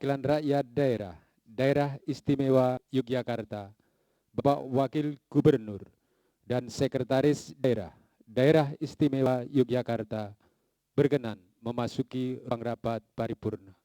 Perwakilan Rakyat Daerah, Daerah Istimewa Yogyakarta, Bapak Wakil Gubernur dan Sekretaris Daerah, Daerah Istimewa Yogyakarta berkenan memasuki ruang rapat paripurna.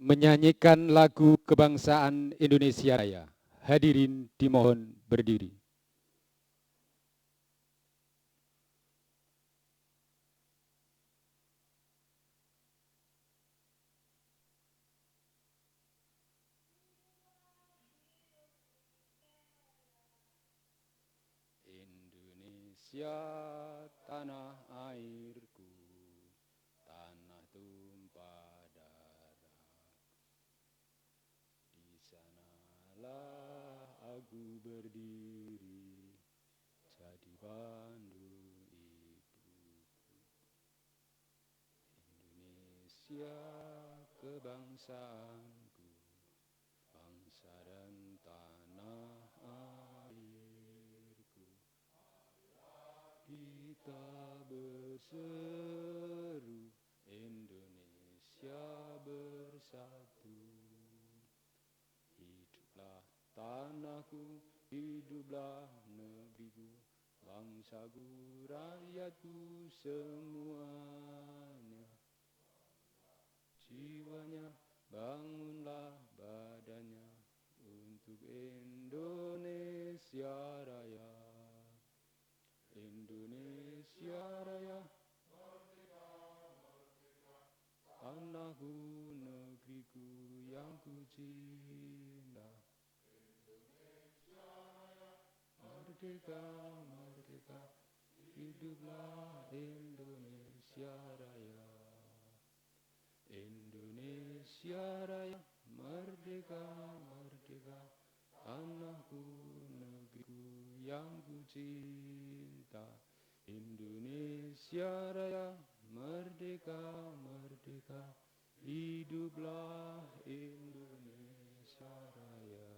Menyanyikan lagu kebangsaan Indonesia Raya. Hadirin dimohon berdiri. Indonesia tanah airku, tanah tumpah darah. Di sanalah aku berdiri, jadi pandu ibuku. Indonesia kebangsaanku, bangsa dan tanah airku. Kita berseru, Indonesia bersatu. Hiduplah tanahku, hiduplah negeriku, bangsaku, rakyatku semuanya. Jiwanya bangunlah badannya untuk Indonesia Raya. Indonesia Raya, merdeka, merdeka, tanahku, negeriku yang ku cinta. Indonesia Raya, merdeka, merdeka, hiduplah Indonesia Raya. Indonesia Raya, merdeka, merdeka, tanahku, negeriku yang ku cinta. Indonesia Raya, merdeka, merdeka, hiduplah Indonesia Raya.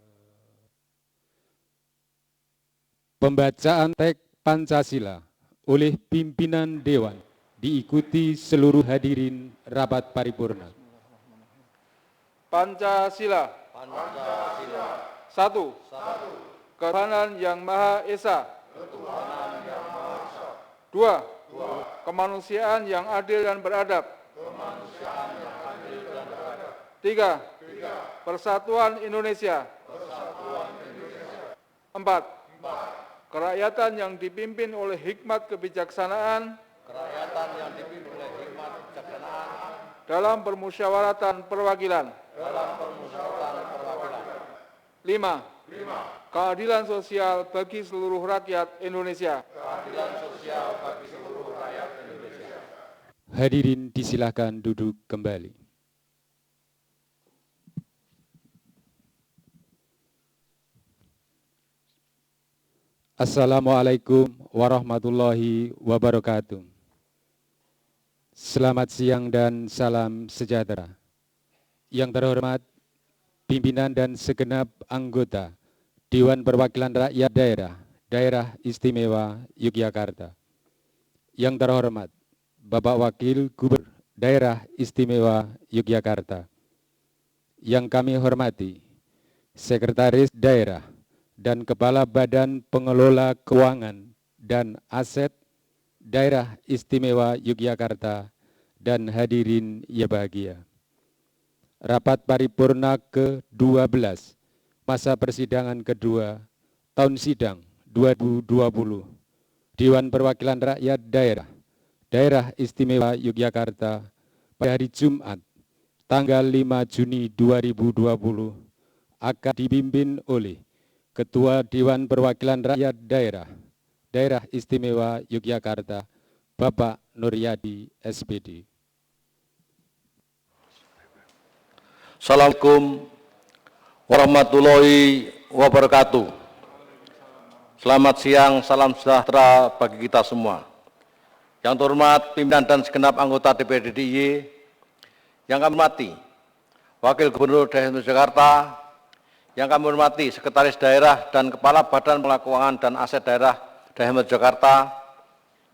Pembacaan teks Pancasila oleh pimpinan Dewan diikuti seluruh hadirin rapat paripurna. Pancasila. Pancasila. 1. Ketuhanan yang Maha Esa. Ketuhanan yang Maha Esa. 2. Kemanusiaan yang adil dan beradab. Kemanusiaan yang adil dan beradab. 3. Persatuan Indonesia. Persatuan Indonesia. 4. Kerakyatan yang dipimpin oleh hikmat kebijaksanaan. Kerakyatan yang dipimpin oleh hikmat kebijaksanaan. Dalam permusyawaratan perwakilan. Dalam permusyawaratan perwakilan. 5. Keadilan sosial bagi seluruh rakyat Indonesia. Keadilan sosial bagi seluruh rakyat Indonesia. Hadirin disilakan duduk kembali. Assalamualaikum warahmatullahi wabarakatuh. Selamat siang dan salam sejahtera. Yang terhormat pimpinan dan segenap anggota Dewan Perwakilan Rakyat Daerah, Daerah Istimewa Yogyakarta. Yang terhormat Bapak Wakil Gubernur Daerah Istimewa Yogyakarta. Yang kami hormati Sekretaris Daerah dan Kepala Badan Pengelola Keuangan dan Aset Daerah Istimewa Yogyakarta dan hadirin yang bahagia. Rapat paripurna ke-12 masa persidangan kedua tahun sidang 2020 Dewan Perwakilan Rakyat Daerah, Daerah Istimewa Yogyakarta pada hari Jumat tanggal 5 Juni 2020 akan dipimpin oleh Ketua Dewan Perwakilan Rakyat Daerah, Daerah Istimewa Yogyakarta, Bapak Nuryadi, SPD. Assalamualaikum warahmatullahi wabarakatuh. Selamat siang, salam sejahtera bagi kita semua. Yang terhormat pimpinan dan segenap anggota DPRD DIY, yang kami hormati Wakil Gubernur Daerah Jakarta, yang kami hormati Sekretaris Daerah dan Kepala Badan Pengelola Keuangan dan Aset Daerah Jakarta,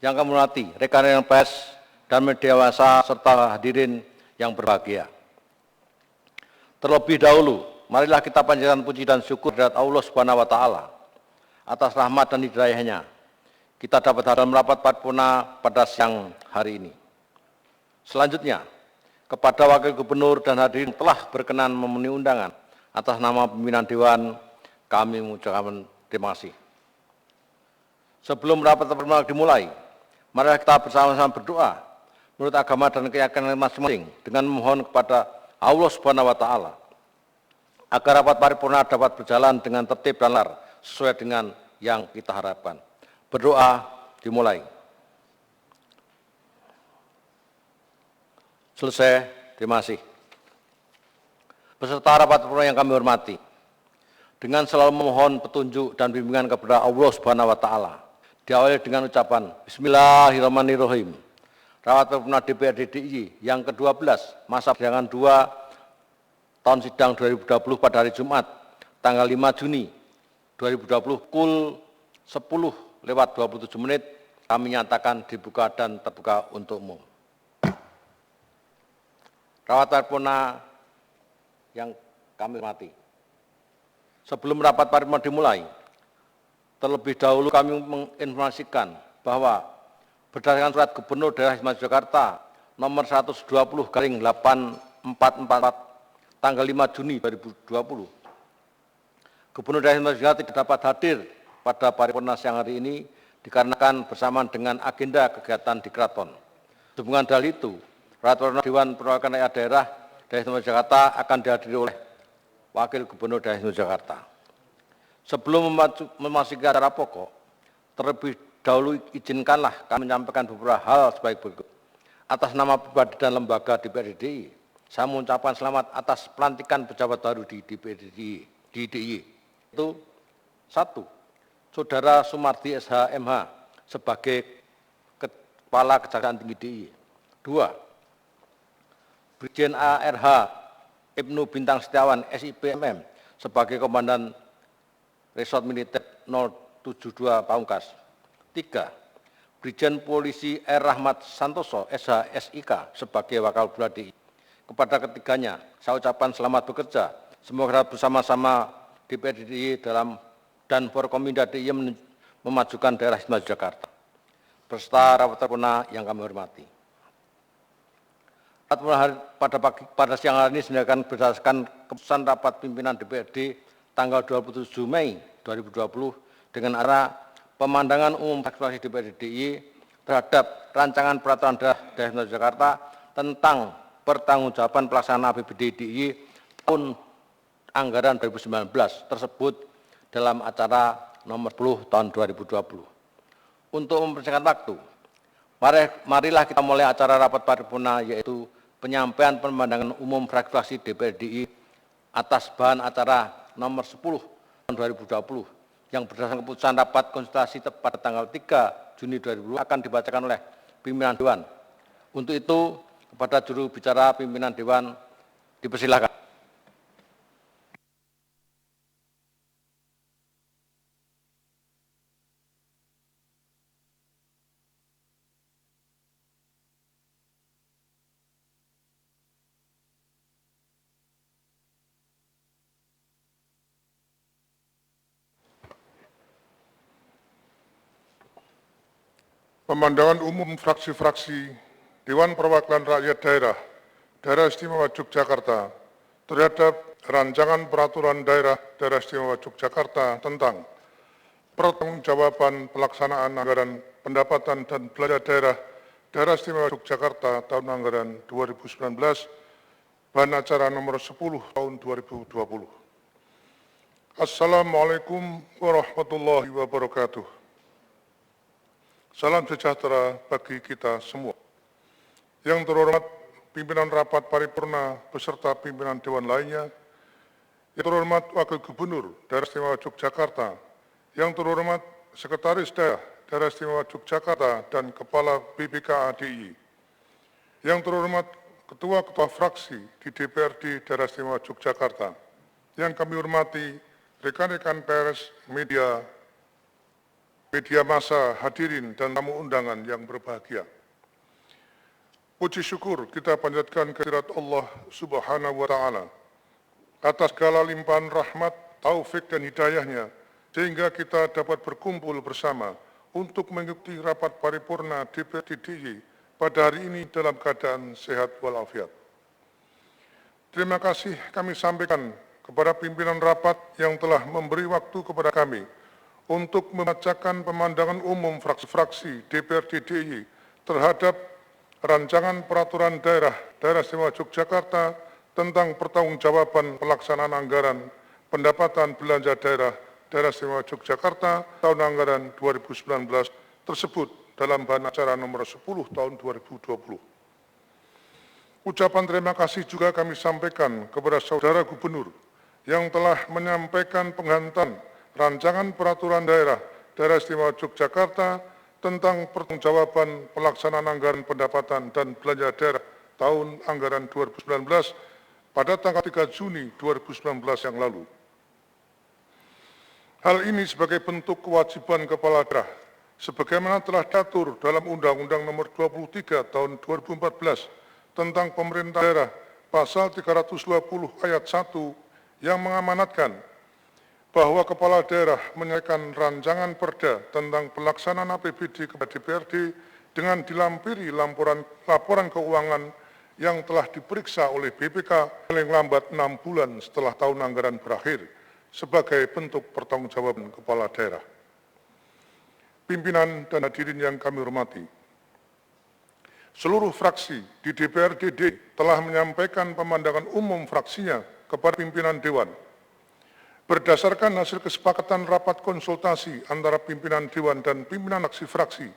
yang kami hormati rekan-rekan pers dan media massa serta hadirin yang berbahagia. Terlebih dahulu, marilah kita panjatkan puji dan syukur kepada Allah Subhanahu wa Ta'ala atas rahmat dan hidayah-Nya. Kita dapat hadir dalam rapat paripurna pada siang hari ini. Selanjutnya, kepada Wakil Gubernur dan hadirin telah berkenan memenuhi undangan atas nama pimpinan Dewan, kami mengucapkan terima kasih. Sebelum rapat paripurna dimulai, mari kita bersama-sama berdoa menurut agama dan keyakinan masing-masing dengan memohon kepada Allah Subhanahu wa Ta'ala agar rapat paripurna dapat berjalan dengan tertib dan lancar sesuai dengan yang kita harapkan. Berdoa dimulai. Selesai, terima kasih. Beserta rapat paripurna yang kami hormati, dengan selalu memohon petunjuk dan bimbingan kepada Allah Subhanahu wa Ta'ala, diawali dengan ucapan Bismillahirrahmanirrahim. Rapat paripurna DPRD DIY yang ke-12 masa persidangan 2 tahun sidang 2020 pada hari Jumat tanggal 5 Juni 2020 pukul 10:27 kami nyatakan dibuka dan terbuka untuk umum. Rapat paripurna yang kami hormati, sebelum rapat paripurna dimulai, terlebih dahulu kami menginformasikan bahwa berdasarkan surat Gubernur Daerah Istimewa Yogyakarta nomor 120/8444 tanggal 5 Juni 2020, Gubernur Daerah Istimewa Yogyakarta tidak dapat hadir pada paripurna siang hari ini dikarenakan bersamaan dengan agenda kegiatan di Keraton. Sehubungan hal itu, rapat paripurna Dewan Perwakilan Rakyat Daerah Istimewa Yogyakarta akan dihadiri oleh Wakil Gubernur Daerah Istimewa Yogyakarta. Sebelum memasuki acara pokok, terlebih dahulu izinkanlah kami menyampaikan beberapa hal sebagai berikut. Atas nama pribadi dan lembaga DPRD DIY, saya mengucapkan selamat atas pelantikan pejabat baru di DPRD DIY. Itu 1. Saudara Sumardi SH MH sebagai Kepala Kejaksaan Tinggi DIY. 2. Brigjen ARH Ibnu Bintang Setiawan SIP MM sebagai Komandan Resort Militer 072 Pamungkas. 3. Brigjen Polisi R. Rahmat Santoso SH SIK sebagai Wakil Gubernur DIY. Kepada ketiganya, saya ucapkan selamat bekerja. Semoga bersama-sama DPRD DIY dan Forkominda DIY memajukan daerah istimewa Jakarta. Beserta rapat paripurna yang kami hormati. Pada siang hari ini diselenggarakan berdasarkan keputusan rapat pimpinan DPRD tanggal 27 Mei 2020 dengan arah pemandangan umum fraksi DPRD DIY terhadap rancangan peraturan daerah istimewa Jakarta tentang pertanggungjawaban pelaksanaan APBD DIY tahun anggaran 2019 tersebut dalam acara nomor 10 tahun 2020. Untuk mempersingkat waktu, marilah kita mulai acara rapat paripurna, yaitu penyampaian pemandangan umum fraksi DPRD DIY atas bahan acara nomor 10 tahun 2020 yang berdasarkan keputusan rapat konsultasi pada tanggal 3 Juni 2020 akan dibacakan oleh pimpinan Dewan. Untuk itu, kepada juru bicara pimpinan Dewan dipersilakan. Pemandangan umum fraksi-fraksi Dewan Perwakilan Rakyat Daerah Istimewa Yogyakarta terhadap rancangan peraturan daerah Istimewa Yogyakarta tentang pertanggungjawaban pelaksanaan anggaran pendapatan dan belanja daerah Istimewa Yogyakarta tahun anggaran 2019, bahan acara nomor 10 tahun 2020. Assalamualaikum warahmatullahi wabarakatuh. Salam sejahtera bagi kita semua. Yang terhormat pimpinan rapat paripurna beserta pimpinan dewan lainnya, yang terhormat Wakil Gubernur Daerah Istimewa Yogyakarta, yang terhormat Sekretaris Daerah Istimewa Yogyakarta dan Kepala BPKA DIY, yang terhormat Ketua-Ketua Fraksi di DPRD Daerah Istimewa Yogyakarta, yang kami hormati rekan-rekan pers, media massa, hadirin dan tamu undangan yang berbahagia. Puji syukur kita panjatkan kehadirat Allah Subhanahu wa Ta'ala atas segala limpahan rahmat, taufik dan hidayahnya, sehingga kita dapat berkumpul bersama untuk mengikuti rapat paripurna DPRD DIY pada hari ini dalam keadaan sehat walafiat. Terima kasih kami sampaikan kepada pimpinan rapat yang telah memberi waktu kepada kami untuk membacakan pemandangan umum fraksi-fraksi DPRD DIY terhadap rancangan peraturan daerah Istimewa Yogyakarta tentang pertanggungjawaban pelaksanaan anggaran pendapatan belanja daerah Istimewa Yogyakarta tahun anggaran 2019 tersebut dalam bahan acara nomor 10 tahun 2020. Ucapan terima kasih juga kami sampaikan kepada Saudara Gubernur yang telah menyampaikan penghantaran rancangan peraturan daerah Istimewa Yogyakarta tentang pertanggungjawaban pelaksanaan anggaran pendapatan dan belanja daerah tahun anggaran 2019 pada tanggal 3 Juni 2019 yang lalu. Hal ini sebagai bentuk kewajiban kepala daerah, sebagaimana telah diatur dalam Undang-Undang Nomor 23 Tahun 2014 tentang Pemerintah Daerah, Pasal 320 Ayat 1 yang mengamanatkan bahwa kepala daerah menyerahkan rancangan perda tentang pelaksanaan APBD kepada DPRD dengan dilampiri laporan keuangan yang telah diperiksa oleh BPK paling lambat 6 bulan setelah tahun anggaran berakhir sebagai bentuk pertanggungjawaban kepala daerah. Pimpinan dan hadirin yang kami hormati, seluruh fraksi di DPRD DIY telah menyampaikan pemandangan umum fraksinya kepada pimpinan Dewan. Berdasarkan hasil kesepakatan rapat konsultasi antara pimpinan Dewan dan pimpinan fraksi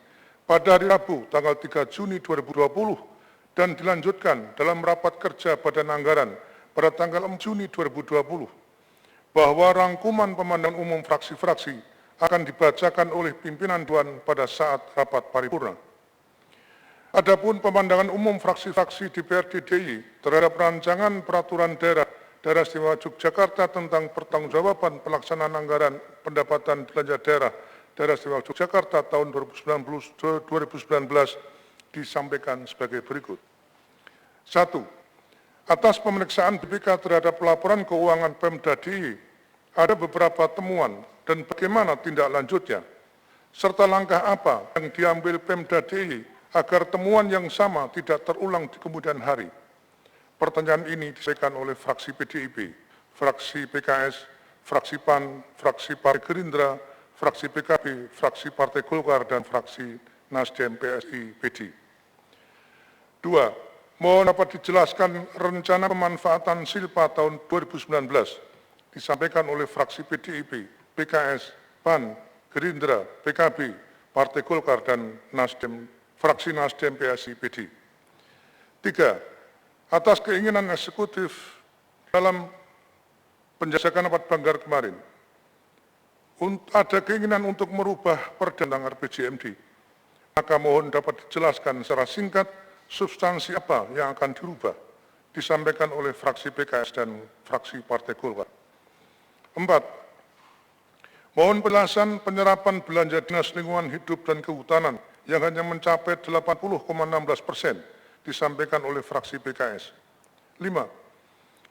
pada hari Rabu tanggal 3 Juni 2020 dan dilanjutkan dalam rapat kerja Badan Anggaran pada tanggal 4 Juni 2020, bahwa rangkuman pemandangan umum fraksi-fraksi akan dibacakan oleh pimpinan Dewan pada saat rapat paripurna. Adapun pemandangan umum fraksi-fraksi DPRD DIY terhadap rancangan peraturan daerah Istimewa Yogyakarta tentang pertanggungjawaban pelaksanaan anggaran pendapatan belanja daerah Istimewa Yogyakarta tahun 2019 disampaikan sebagai berikut. 1. Atas pemeriksaan BPK terhadap laporan keuangan Pemda DIY, ada beberapa temuan dan bagaimana tindak lanjutnya, serta langkah apa yang diambil Pemda DIY agar temuan yang sama tidak terulang di kemudian hari. Pertanyaan ini disampaikan oleh fraksi PDIP, fraksi PKS, fraksi PAN, fraksi Partai Gerindra, fraksi PKB, fraksi Partai Golkar, dan fraksi Nasdem PSI PD. 2. Mohon dapat dijelaskan rencana pemanfaatan Silpa tahun 2019 disampaikan oleh fraksi PDIP, PKS, PAN, Gerindra, PKB, Partai Golkar, dan Nasdem, fraksi Nasdem PSI PD. 3. Atas keinginan eksekutif dalam penjajakan rapat Banggar kemarin, ada keinginan untuk merubah perda tentang RPJMD, maka mohon dapat dijelaskan secara singkat substansi apa yang akan dirubah, disampaikan oleh fraksi PKS dan fraksi Partai Golkar. 4. Mohon penjelasan penyerapan belanja Dinas Lingkungan Hidup dan Kehutanan yang hanya mencapai 80,16%, disampaikan oleh fraksi PKS. 5.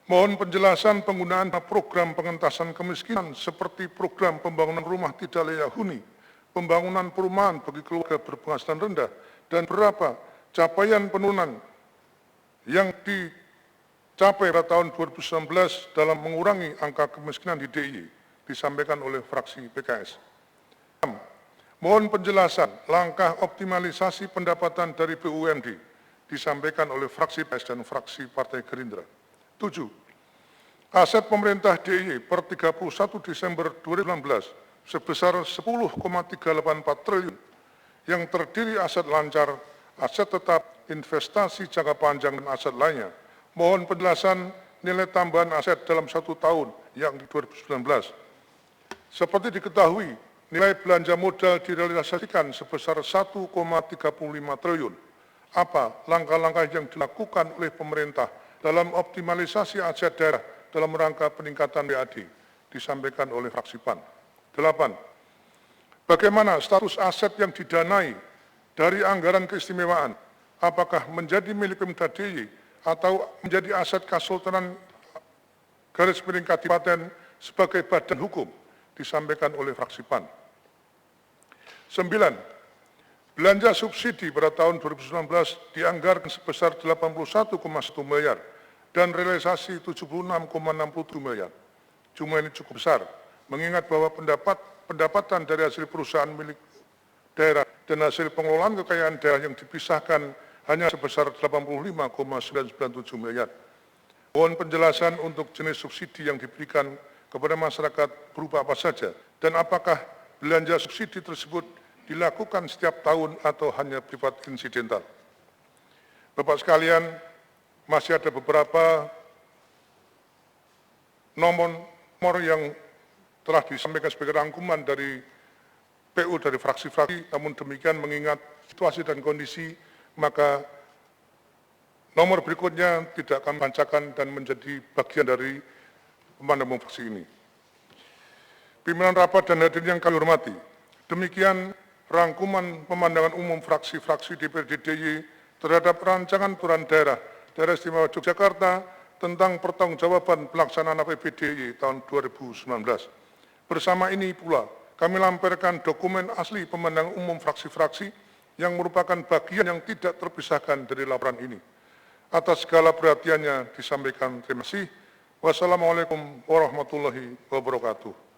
Mohon penjelasan penggunaan program pengentasan kemiskinan seperti program pembangunan rumah tidak layak huni, pembangunan perumahan bagi keluarga berpenghasilan rendah, dan berapa capaian penurunan yang dicapai pada tahun 2019 dalam mengurangi angka kemiskinan di DIY, disampaikan oleh fraksi PKS. 6. Mohon penjelasan langkah optimalisasi pendapatan dari BUMD, disampaikan oleh fraksi PS dan fraksi Partai Gerindra. 7. Aset pemerintah DIY per 31 Desember 2019 sebesar 10,384 triliun yang terdiri aset lancar, aset tetap, investasi jangka panjang, dan aset lainnya. Mohon penjelasan nilai tambahan aset dalam 1 tahun, yang 2019. Seperti diketahui, nilai belanja modal direalisasikan sebesar 1,35 triliun. Apa langkah-langkah yang dilakukan oleh pemerintah dalam optimalisasi aset daerah dalam rangka peningkatan BAD? Disampaikan oleh fraksi PAN. 8. Bagaimana status aset yang didanai dari anggaran keistimewaan? Apakah menjadi milik Pemda DIY atau menjadi aset Kesultanan garis miring Kadipaten sebagai badan hukum? Disampaikan oleh fraksi PAN. 9. Belanja subsidi pada tahun 2019 dianggarkan sebesar 81,1 miliar dan realisasi 76,67 miliar. Jumlah ini cukup besar, mengingat bahwa pendapatan dari hasil perusahaan milik daerah dan hasil pengelolaan kekayaan daerah yang dipisahkan hanya sebesar 85,997 miliar. Mohon penjelasan untuk jenis subsidi yang diberikan kepada masyarakat berupa apa saja, dan apakah belanja subsidi tersebut dilakukan setiap tahun atau hanya bersifat insidental. Bapak sekalian, masih ada beberapa nomor yang telah disampaikan sebagai rangkuman dari PU dari fraksi-fraksi, namun demikian mengingat situasi dan kondisi, maka nomor berikutnya tidak akan bacakan dan menjadi bagian dari pemandang fraksi ini. Pimpinan rapat dan hadirin yang kami hormati, demikian rangkuman pemandangan umum fraksi-fraksi DPRD DIY terhadap rancangan peraturan daerah Istimewa Yogyakarta tentang pertanggungjawaban pelaksanaan APBD tahun 2019. Bersama ini pula, kami lamparkan dokumen asli pemandangan umum fraksi-fraksi yang merupakan bagian yang tidak terpisahkan dari laporan ini. Atas segala perhatiannya disampaikan terima kasih. Wassalamualaikum warahmatullahi wabarakatuh.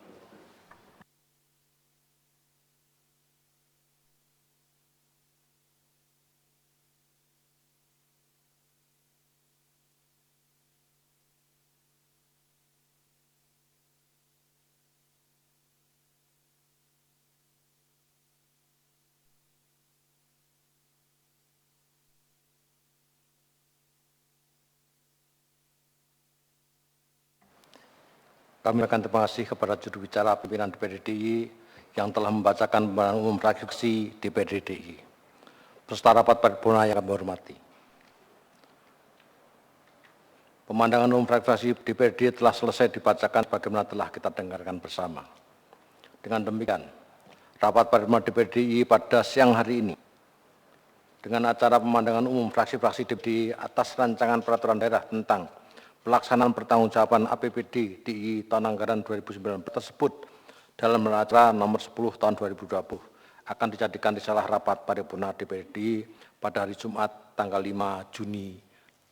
Kami akan terima kasih kepada juru bicara pimpinan DPRD DIY yang telah membacakan pembahasan umum fraksi DPRD DIY. Peserta rapat paripurna yang kami hormati. Pemandangan umum fraksi DPRD telah selesai dibacakan sebagaimana telah kita dengarkan bersama. Dengan demikian, rapat paripurna DPRD DIY pada siang hari ini dengan acara pemandangan umum fraksi-fraksi DPRD atas rancangan peraturan daerah tentang pelaksanaan pertanggungjawaban APBD DIY tahun anggaran 2019 tersebut dalam acara nomor 10 tahun 2020 akan dijadikan risalah rapat paripurna DPRD pada hari Jumat tanggal 5 Juni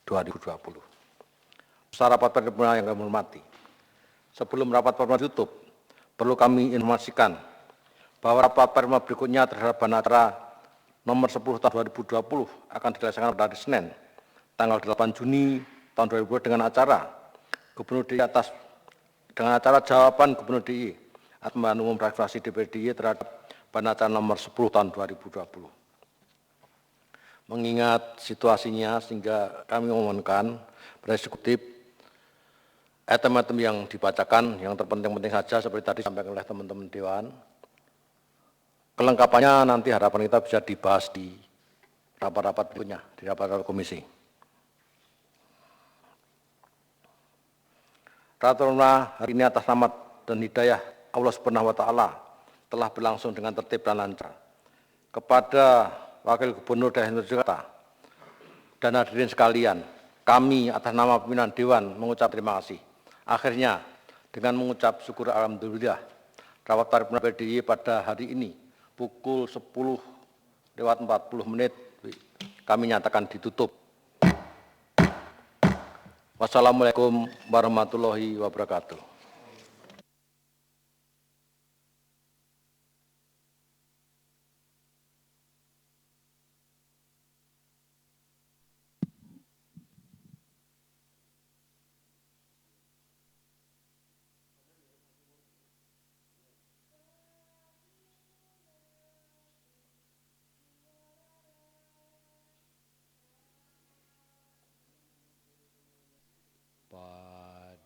2020. Peserta rapat paripurna yang kami hormati, sebelum rapat paripurna ditutup, perlu kami informasikan bahwa rapat paripurna berikutnya terhadap acara nomor 10 tahun 2020 akan dilaksanakan pada hari Senin tanggal 8 Juni tahun 2020 dengan acara Gubernur DIY jawaban Gubernur DIY atas pembahasan umum fraksi DPRD DIY terhadap acara nomor 10 tahun 2020. Mengingat situasinya, sehingga kami memohonkan pada eksekutif item-item yang dibacakan yang terpenting-penting saja seperti tadi disampaikan oleh teman-teman Dewan. Kelengkapannya nanti harapan kita bisa dibahas di rapat-rapat berikutnya, di rapat-rapat komisi. Rapat hari ini atas rahmat dan hidayah Allah Subhanahu wa Ta'ala telah berlangsung dengan tertib dan lancar. Kepada Wakil Gubernur Daerah Jakarta dan hadirin sekalian, kami atas nama pimpinan Dewan mengucap terima kasih. Akhirnya, dengan mengucap syukur alhamdulillah, rapat paripurna DPRD pada hari ini pukul 10:40 kami nyatakan ditutup. Wassalamualaikum warahmatullahi wabarakatuh.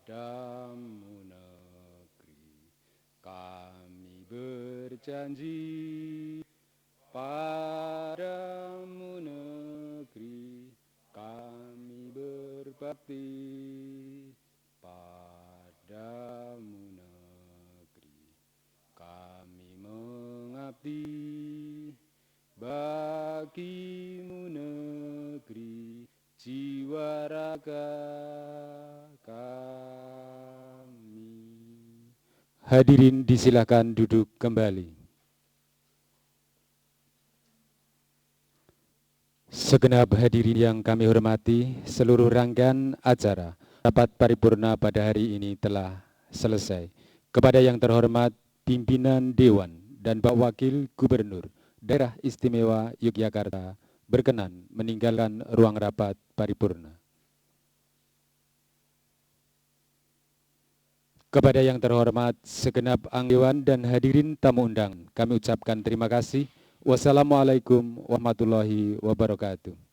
padamu negeri kami berjanji, padamu negeri kami berbakti, padamu negeri kami mengabdi, bagimu negeri jiwa raga kami. Hadirin disilakan duduk kembali. Segenap hadirin yang kami hormati, seluruh rangkaian acara rapat paripurna pada hari ini telah selesai. Kepada yang terhormat pimpinan Dewan dan Pak Wakil Gubernur Daerah Istimewa Yogyakarta berkenan meninggalkan ruang rapat paripurna. Kepada yang terhormat segenap anggota Dewan dan hadirin tamu undangan, kami ucapkan terima kasih. Wassalamualaikum warahmatullahi wabarakatuh.